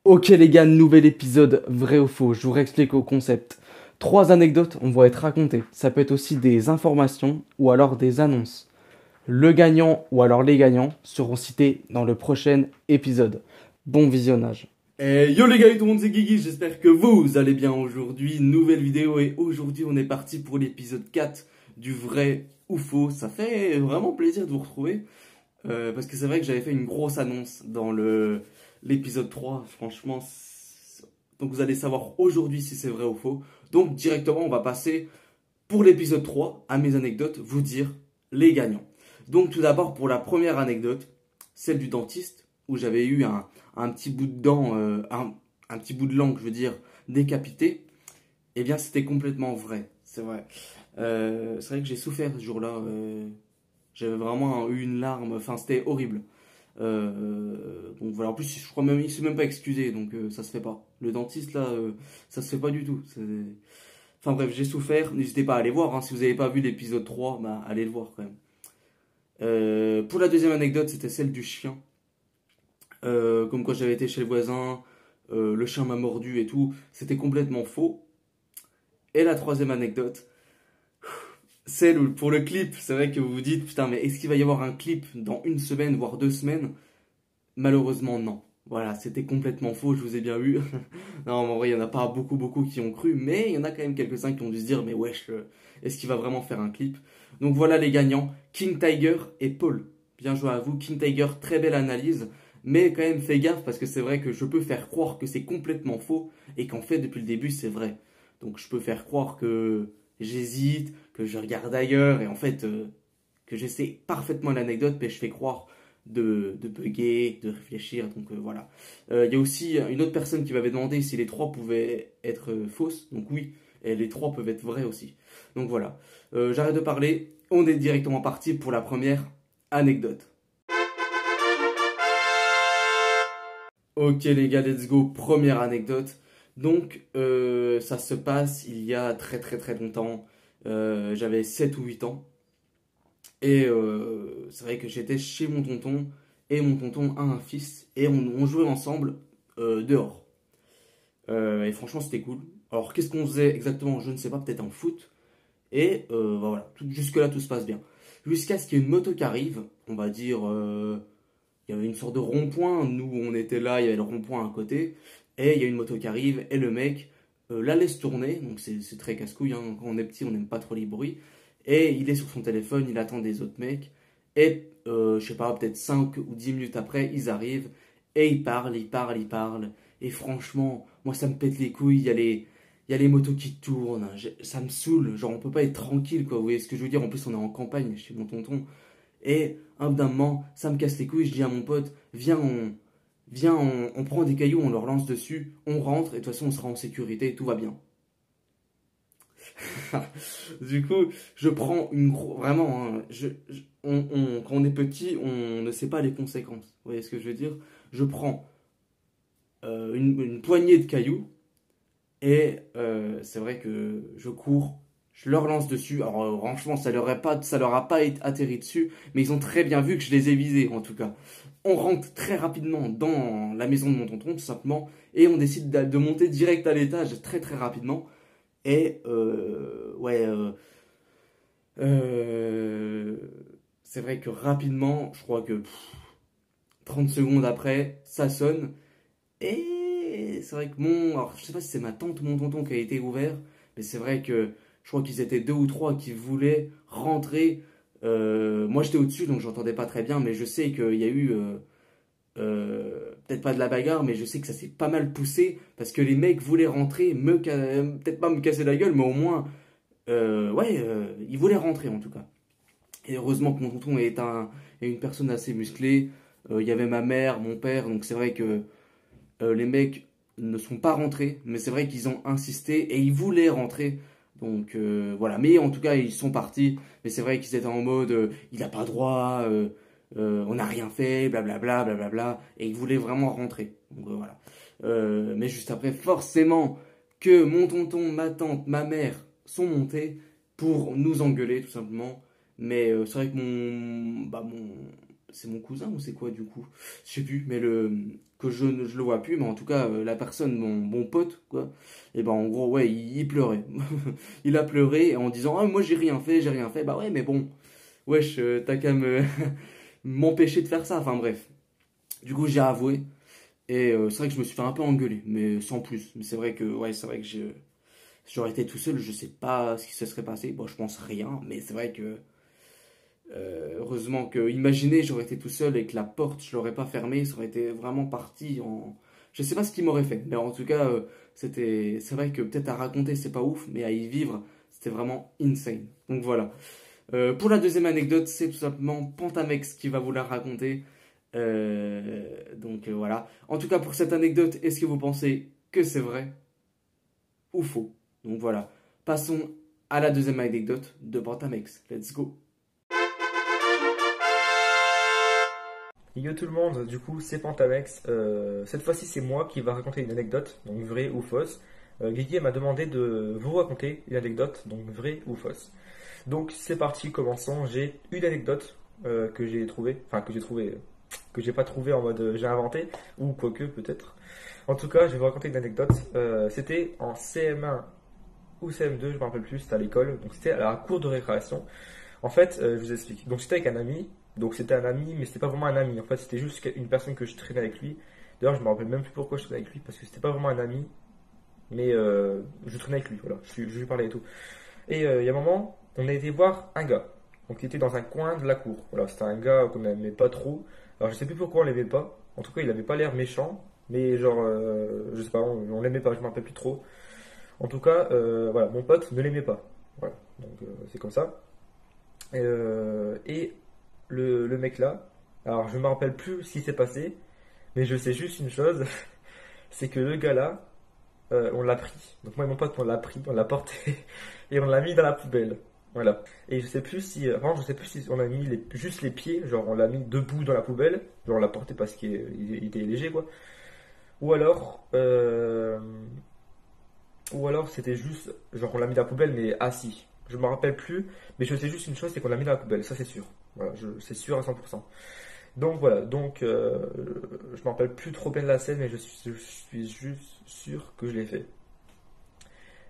Ok les gars, nouvel épisode, vrai ou faux, je vous réexplique au concept. Trois anecdotes vont être racontées. Ça peut être aussi des informations ou alors des annonces. Le gagnant ou alors les gagnants seront cités dans le prochain épisode. Bon visionnage. Yo les gars, tout le monde c'est Guigui, j'espère que vous allez bien aujourd'hui, nouvelle vidéo et aujourd'hui on est parti pour l'épisode 4 du vrai ou faux. Ça fait vraiment plaisir de vous retrouver parce que c'est vrai que j'avais fait une grosse annonce dans l'épisode 3, franchement. Donc vous allez savoir aujourd'hui si c'est vrai ou faux. Donc directement on va passer pour l'épisode 3 à mes anecdotes, vous dire les gagnants. Donc tout d'abord pour la première anecdote, celle du dentiste où j'avais eu un petit bout de dent, un petit bout de langue, je veux dire, décapité. Eh bien, c'était complètement vrai. C'est vrai. C'est vrai que j'ai souffert ce jour-là. J'avais vraiment eu une larme. Enfin, c'était horrible. Donc voilà. En plus, je crois même il s'est même pas excusé. Donc ça se fait pas. Le dentiste là, ça se fait pas du tout. Enfin bref, j'ai souffert. N'hésitez pas à aller voir, hein. Si vous n'avez pas vu l'épisode 3, bah, allez le voir quand même. Pour la deuxième anecdote, c'était celle du chien. Comme quand j'avais été chez le voisin, le chien m'a mordu et tout. C'était complètement faux. Et la troisième anecdote, celle où, pour le clip, c'est vrai que vous vous dites, putain, mais est-ce qu'il va y avoir un clip dans une semaine, voire 2 semaines? Malheureusement, non. Voilà, c'était complètement faux, je vous ai bien vu. Non, en vrai, il n'y en a pas beaucoup, beaucoup qui ont cru, mais il y en a quand même quelques-uns qui ont dû se dire, mais wesh, est-ce qu'il va vraiment faire un clip? Donc voilà les gagnants, King Tiger et Paul. Bien joué à vous, King Tiger, très belle analyse, mais quand même fais gaffe parce que c'est vrai que je peux faire croire que c'est complètement faux et qu'en fait, depuis le début, c'est vrai. Donc je peux faire croire que j'hésite, que je regarde ailleurs et en fait, que je sais parfaitement l'anecdote, mais je fais croire de bugger, de réfléchir. Donc voilà. Il y a aussi une autre personne qui m'avait demandé si les trois pouvaient être fausses. Donc oui, et les trois peuvent être vraies aussi. Donc voilà. J'arrête de parler. On est directement parti pour la première anecdote. Ok les gars, let's go. Première anecdote. Donc ça se passe il y a très très très longtemps. J'avais 7 ou 8 ans. Et c'est vrai que j'étais chez mon tonton, et mon tonton a un fils, et on jouait ensemble dehors. Et franchement, c'était cool. Alors, qu'est-ce qu'on faisait exactement? Je ne sais pas, peut-être en foot. Et bah voilà, jusque-là, tout se passe bien. Jusqu'à ce qu'il y ait une moto qui arrive, on va dire, il y avait une sorte de rond-point. Nous, on était là, il y avait le rond-point à côté. Et il y a une moto qui arrive, et le mec la laisse tourner. Donc, c'est très casse-couille, hein. Quand on est petit, on n'aime pas trop les bruits. Et il est sur son téléphone, il attend des autres mecs. Et je sais pas, peut-être 5 ou 10 minutes après, ils arrivent. Et ils parlent, ils parlent, ils parlent. Et franchement, moi, ça me pète les couilles. Il y a les motos qui tournent. Ça me saoule. Genre, on peut pas être tranquille, quoi. Vous voyez ce que je veux dire? En plus, on est en campagne chez mon tonton. Et un bout d'un moment, ça me casse les couilles. Je dis à mon pote, viens, on prend des cailloux, on leur lance dessus, on rentre, et de toute façon, on sera en sécurité, tout va bien. Du coup, je prends une vraiment, hein, quand on est petit, on ne sait pas les conséquences. Vous voyez ce que je veux dire? Je prends une poignée de cailloux et c'est vrai que je cours, je leur lance dessus. Alors franchement, ça leur a pas atterri dessus, mais ils ont très bien vu que je les ai visés en tout cas. On rentre très rapidement dans la maison de mon tonton, tout simplement, et on décide de monter direct à l'étage très très rapidement. Et ouais, euh, c'est vrai que rapidement, je crois que 30 secondes après, ça sonne. Et c'est vrai que alors je sais pas si c'est ma tante ou mon tonton qui a été ouvert, mais c'est vrai que je crois qu'ils étaient deux ou trois qui voulaient rentrer. Moi j'étais au-dessus, donc j'entendais pas très bien, mais je sais qu'il y a eu peut-être pas de la bagarre, mais je sais que ça s'est pas mal poussé parce que les mecs voulaient rentrer, peut-être pas me casser la gueule, mais au moins, ouais, ils voulaient rentrer en tout cas. Et heureusement que mon tonton est une personne assez musclée. Il y avait ma mère, mon père, donc c'est vrai que les mecs ne sont pas rentrés, mais c'est vrai qu'ils ont insisté et ils voulaient rentrer. Donc voilà, mais en tout cas ils sont partis. Mais c'est vrai qu'ils étaient en mode il n'a pas droit, on n'a rien fait, blablabla, blablabla. Et ils voulaient vraiment rentrer. Donc voilà. Mais juste après, forcément que mon tonton, ma tante, ma mère sont montés pour nous engueuler tout simplement. Mais c'est vrai que c'est mon cousin ou c'est quoi du coup? Je sais plus, mais que je le vois plus, mais en tout cas, la personne, mon pote, quoi, et ben en gros, ouais, il pleurait. Il a pleuré en disant, ah, moi j'ai rien fait, bah ouais, mais bon, wesh, t'as qu'à me m'empêcher de faire ça, enfin bref. Du coup, j'ai avoué, et c'est vrai que je me suis fait un peu engueuler, mais sans plus. Mais c'est vrai que, ouais, c'est vrai que si j'aurais été tout seul, je sais pas ce qui se serait passé. Bon, je pense rien, mais c'est vrai que heureusement que, imaginez, j'aurais été tout seul et que la porte, je l'aurais pas fermée, ça aurait été vraiment parti en. Je sais pas ce qu'il m'aurait fait, mais en tout cas, c'est vrai que peut-être à raconter, c'est pas ouf, mais à y vivre, c'était vraiment insane. Donc voilà. Pour la deuxième anecdote, c'est tout simplement Pentamex qui va vous la raconter. Voilà. En tout cas, pour cette anecdote, est-ce que vous pensez que c'est vrai ou faux? Donc voilà. Passons à la deuxième anecdote de Pentamex. Let's go. Yo tout le monde, du coup c'est Pentamex. Cette fois-ci c'est moi qui va raconter une anecdote, donc vraie ou fausse. Guigui m'a demandé de vous raconter une anecdote, donc vraie ou fausse. Donc c'est parti, commençons. J'ai une anecdote que j'ai trouvée, que j'ai pas trouvée en mode j'ai inventé, ou quoique peut-être. En tout cas, je vais vous raconter une anecdote. C'était en CM1 ou CM2, je me rappelle plus, c'était à l'école, donc c'était à la cour de récréation. En fait, je vous explique. Donc c'était avec un ami. Donc c'était un ami, mais c'était pas vraiment un ami. En fait, c'était juste une personne que je traînais avec lui. D'ailleurs, je me rappelle même plus pourquoi je traînais avec lui, parce que c'était pas vraiment un ami, mais je traînais avec lui. Voilà, je lui parlais et tout. Et il y a un moment, on a été voir un gars. Donc il était dans un coin de la cour. Voilà, c'était un gars qu'on n'aimait pas trop. Alors je sais plus pourquoi on l'aimait pas. En tout cas, il avait pas l'air méchant, mais genre, je sais pas, on l'aimait pas. Je me rappelle plus trop. En tout cas, voilà, mon pote ne l'aimait pas. Voilà, donc c'est comme ça. Et le mec là, alors je me rappelle plus ce qui s'est passé, mais je sais juste une chose, c'est que le gars là, on l'a pris. Donc moi et mon pote, on l'a pris, on l'a porté et on l'a mis dans la poubelle. Voilà. Et je sais plus si, vraiment, je sais plus si on a mis juste les pieds, genre on l'a mis debout dans la poubelle, genre on l'a porté parce qu'il était léger quoi. Ou alors, ou alors c'était juste, genre on l'a mis dans la poubelle mais assis. Je me rappelle plus, mais je sais juste une chose, c'est qu'on l'a mis dans la poubelle, ça c'est sûr. Voilà, c'est sûr à 100%. Donc voilà, donc je me rappelle plus trop bien de la scène, mais je suis juste sûr que je l'ai fait.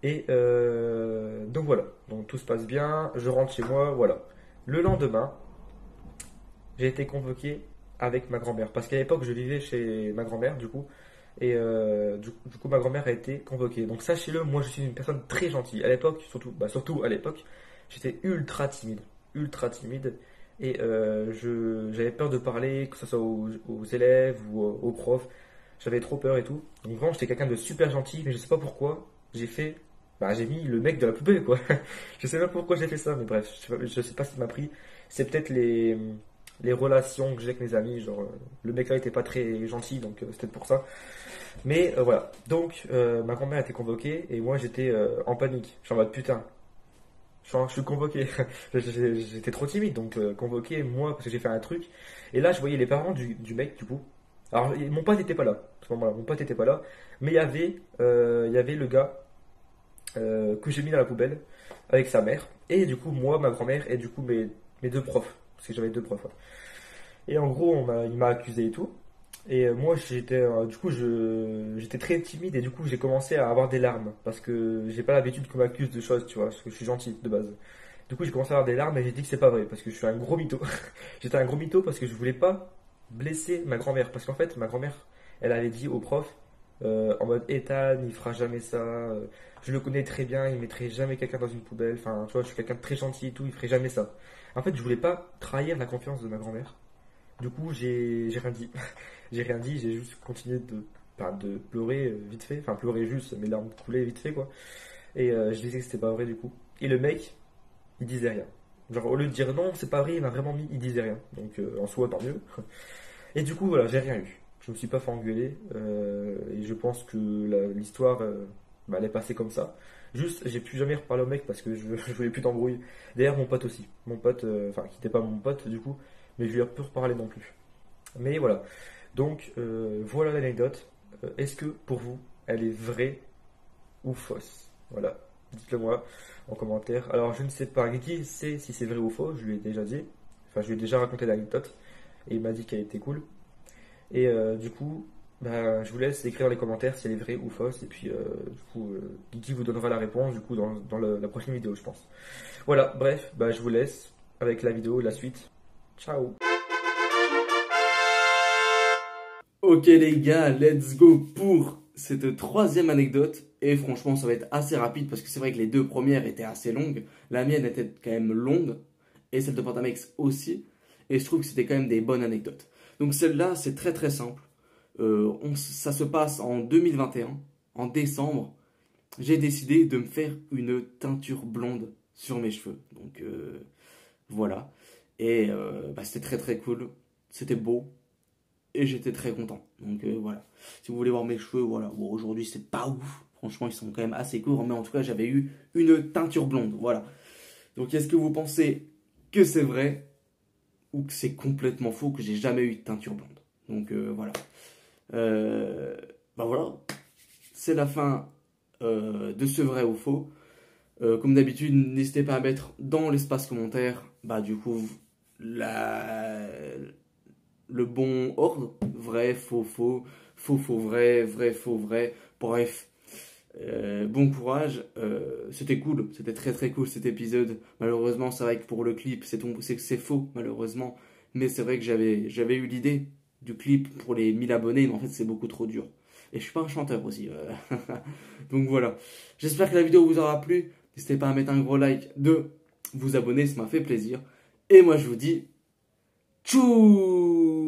Et donc voilà, donc tout se passe bien, je rentre chez moi, voilà. Le lendemain, j'ai été convoqué avec ma grand-mère, parce qu'à l'époque je vivais chez ma grand-mère du coup, et du coup ma grand-mère a été convoquée. Donc sachez-le, moi je suis une personne très gentille. À l'époque, surtout à l'époque, j'étais ultra timide. Et j'avais peur de parler, que ce soit aux élèves ou aux profs. J'avais trop peur et tout. Donc vraiment, j'étais quelqu'un de super gentil, mais je sais pas pourquoi. J'ai mis le mec de la poubelle, quoi. Je sais pas pourquoi j'ai fait ça, mais bref, je sais pas ce qui m'a pris. C'est peut-être les relations que j'ai avec mes amis. Genre, le mec là était pas très gentil, donc c'est peut-être pour ça. Mais voilà. Donc, ma grand-mère a été convoquée et moi j'étais en panique. Je suis en mode putain, je suis convoqué. J'étais trop timide, donc convoqué, moi, parce que j'ai fait un truc. Et là, je voyais les parents du mec, du coup. Alors, mon pote n'était pas là. À ce moment-là, mon pote n'était pas là. Mais il y avait le gars que j'ai mis dans la poubelle avec sa mère. Et du coup, moi, ma grand-mère, et du coup, mes deux profs. Parce que j'avais deux profs. Ouais. Et en gros, il m'a accusé et tout. Et moi, j'étais très timide et du coup, j'ai commencé à avoir des larmes parce que j'ai pas l'habitude qu'on m'accuse de choses, tu vois, parce que je suis gentil de base. Du coup, j'ai commencé à avoir des larmes et j'ai dit que c'est pas vrai parce que je suis un gros mytho. J'étais un gros mytho parce que je voulais pas blesser ma grand-mère parce qu'en fait, ma grand-mère, elle avait dit au prof en mode Ethan, il fera jamais ça. Je le connais très bien, il mettrait jamais quelqu'un dans une poubelle. Enfin, tu vois, je suis quelqu'un de très gentil et tout, il ferait jamais ça. En fait, je voulais pas trahir la confiance de ma grand-mère. Du coup, j'ai rien dit. J'ai rien dit, j'ai juste continué de pleurer vite fait. Enfin, pleurer juste, mes larmes coulaient vite fait, quoi. Et je disais que c'était pas vrai, du coup. Et le mec, il disait rien. Genre, au lieu de dire non, c'est pas vrai, il m'a vraiment mis, il disait rien. Donc, en soi, tant mieux. Et du coup, voilà, j'ai rien eu. Je me suis pas fait engueuler. Et je pense que l'histoire, elle est passée comme ça. Juste, j'ai plus jamais reparlé au mec parce que je voulais plus d'embrouille. D'ailleurs, mon pote aussi. Mon pote, enfin, qui n'était pas mon pote, du coup. Mais je lui ai plus reparlé non plus. Mais voilà. Donc, voilà l'anecdote. Est-ce que pour vous, elle est vraie ou fausse? Voilà. Dites-le moi en commentaire. Alors, je ne sais pas. Guigui sait si c'est vrai ou faux. Je lui ai déjà dit. Enfin, je lui ai déjà raconté l'anecdote. et il m'a dit qu'elle était cool. Et du coup, bah, je vous laisse écrire dans les commentaires si elle est vraie ou fausse. Et puis, du coup, Guigui vous donnera la réponse du coup dans la prochaine vidéo, je pense. Voilà, bref, bah, je vous laisse avec la vidéo, la suite. Ciao! Ok les gars, let's go pour cette troisième anecdote. Et franchement, ça va être assez rapide parce que c'est vrai que les deux premières étaient assez longues. La mienne était quand même longue et celle de Pentamex aussi. Et je trouve que c'était quand même des bonnes anecdotes. Donc celle-là, c'est très très simple. Ça se passe en 2021, en décembre. J'ai décidé de me faire une teinture blonde sur mes cheveux. Donc voilà. Et bah, c'était très très cool. C'était beau. Et j'étais très content. Donc voilà. Si vous voulez voir mes cheveux, voilà. Bon, aujourd'hui, c'est pas ouf. Franchement, ils sont quand même assez courts. Mais en tout cas, j'avais eu une teinture blonde. Voilà. Donc, est-ce que vous pensez que c'est vrai ou que c'est complètement faux, que j'ai jamais eu de teinture blonde? Donc voilà. Bah voilà. C'est la fin de ce vrai ou faux. Comme d'habitude, n'hésitez pas à mettre dans l'espace commentaire, bah du coup, le bon ordre. Vrai, faux, faux, faux, faux, vrai, vrai, faux, vrai. Bref, bon courage. C'était cool, c'était très très cool cet épisode. Malheureusement, c'est vrai que pour le clip, c'est faux, malheureusement. Mais c'est vrai que j'avais eu l'idée du clip pour les 1000 abonnés, mais en fait, c'est beaucoup trop dur. Et je suis pas un chanteur aussi. Donc voilà. J'espère que la vidéo vous aura plu. N'hésitez pas à mettre un gros like, de vous abonner, ça m'a fait plaisir. Et moi, je vous dis tchou!